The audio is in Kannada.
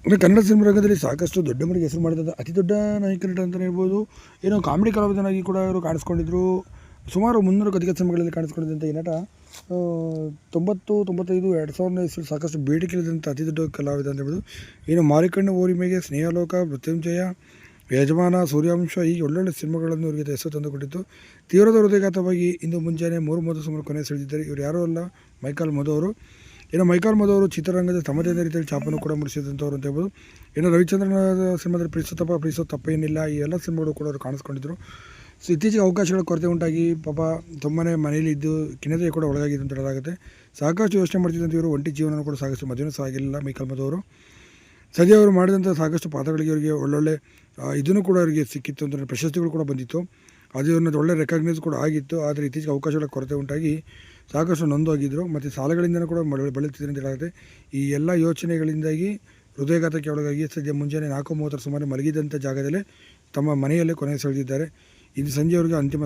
ಅಂದರೆ ಕನ್ನಡ ಸಿನಿಮಾ ರಂಗದಲ್ಲಿ ಸಾಕಷ್ಟು ದೊಡ್ಡ ಮಟ್ಟಿಗೆ ಹೆಸರು ಮಾಡಿದಂಥ ಅತಿ ದೊಡ್ಡ ನಾಯಕ ನಟ ಅಂತಲೇ ಹೇಳ್ಬೋದು. ಏನೋ ಕಾಮಿಡಿ ಕಲಾವಿದನಾಗಿ ಕೂಡ ಇವರು ಕಾಣಿಸ್ಕೊಂಡಿದ್ರು. ಸುಮಾರು 300 ಅಧಿಕ ಸಿನಿಮಾಗಳಲ್ಲಿ ಕಾಣಿಸ್ಕೊಂಡಿದ್ದಂಥ ಈ ನಟ 90, 95, 2000 ಸಾಕಷ್ಟು ಬೇಡಿಕೆ ಇಳಿದಂಥ ಅತಿ ದೊಡ್ಡ ಕಲಾವಿದ ಅಂತ ಹೇಳ್ಬೋದು. ಏನು ಮಾರಿಕಣ್ಣು ಓರಿಮೆಗೆ, ಸ್ನೇಹಲೋಕ, ಮೃತ್ಯುಂಜಯ, ಯಜಮಾನ, ಸೂರ್ಯವಂಶ ಹೀಗೆ ಒಳ್ಳೊಳ್ಳೆ ಸಿನಿಮಾಗಳನ್ನು ಇವರಿಗೆ ಹೆಸರು ತಂದುಕೊಟ್ಟಿತ್ತು. ತೀವ್ರದ ಹೃದಯಘಾತವಾಗಿ ಇಂದು ಮುಂಜಾನೆ 3:30 ಸುಮಾರು ಕೊನೆ ಸೆಳೆದಿದ್ದಾರೆ. ಇವರು ಯಾರೂ ಅಲ್ಲ, ಮೈಕಲ್ ಮಧು ಅವರು. ಇನ್ನು ಮೈಕಲ್ ಮಧು ಅವರು ಚಿತ್ರರಂಗದ ತಮ್ಮದೇ ರೀತಿಯಲ್ಲಿ ಛಾಪನ್ನು ಕೂಡ ಮೂಡಿಸಿದಂಥವ್ರು ಅಂತ ಹೇಳ್ಬೋದು. ಇನ್ನು ರವಿಚಂದ್ರನ ಸಿನಿಮಾದಲ್ಲಿ ಪ್ರೀಸೋ ತಪ್ಪೇನಿಲ್ಲ, ಈ ಎಲ್ಲ ಸಿನಿಮಾಗಳು ಕೂಡ ಅವರು ಕಾಣಿಸ್ಕೊಂಡಿದ್ದರು. ಸೊ ಇತ್ತೀಚೆಗೆ ಅವಕಾಶಗಳ ಕೊರತೆ ಉಂಟಾಗಿ ಪಾಪ ತುಂಬಾ ಮನೆಯಲ್ಲಿದ್ದು ಖಿನ್ನತೆಗೆ ಕೂಡ ಒಳಗಾಗಿದೆ ಅಂತ ಹೇಳಲಾಗುತ್ತೆ. ಸಾಕಷ್ಟು ಯೋಚನೆ ಮಾಡ್ತಿದ್ದಂಥ ಇವರು ಒಂಟಿ ಜೀವನ ಕೂಡ ಸಾಕಷ್ಟು ಮದುವೆನೂ ಸಾಗಿಲ್ಲ ಮೈಕಲ್ ಮಧು ಅವರು. ಸದ್ಯ ಅವರು ಮಾಡಿದಂಥ ಸಾಕಷ್ಟು ಪಾತ್ರಗಳಿಗೆ ಅವರಿಗೆ ಒಳ್ಳೊಳ್ಳೆ ಇದನ್ನು ಕೂಡ ಅವರಿಗೆ ಸಿಕ್ಕಿತ್ತು ಅಂತ ಪ್ರಶಸ್ತಿಗಳು ಕೂಡ ಬಂದಿತ್ತು. ಅದು ಇವ್ರನ್ನ ಒಳ್ಳೆ ರೆಕಗ್ನೈಸ್ ಕೂಡ ಆಗಿತ್ತು. ಆದರೆ ಇತ್ತೀಚೆಗೆ ಅವಕಾಶಗಳ ಕೊರತೆ ಉಂಟಾಗಿ ಸಾಕಷ್ಟು ನೊಂದೋಗಿದ್ದರು ಮತ್ತು ಸಾಲಗಳಿಂದ ಕೂಡ ಬಳಲ್ತಿದ್ರು ಅಂತ ಹೇಳಾಗುತ್ತೆ. ಈ ಎಲ್ಲ ಯೋಚನೆಗಳಿಂದಾಗಿ ಹೃದಯಘಾತಕ್ಕೆ ಒಳಗಾಗಿ ಸದ್ಯ ಮುಂಜಾನೆ 4:30 ಸುಮಾರು ಮಲಗಿದಂಥ ಜಾಗದಲ್ಲೇ ತಮ್ಮ ಮನೆಯಲ್ಲೇ ಕೊನೆ ಸೆಳೆದಿದ್ದಾರೆ. ಇದು ಸಂಜೆ ಅವರಿಗೆ ಅಂತಿಮ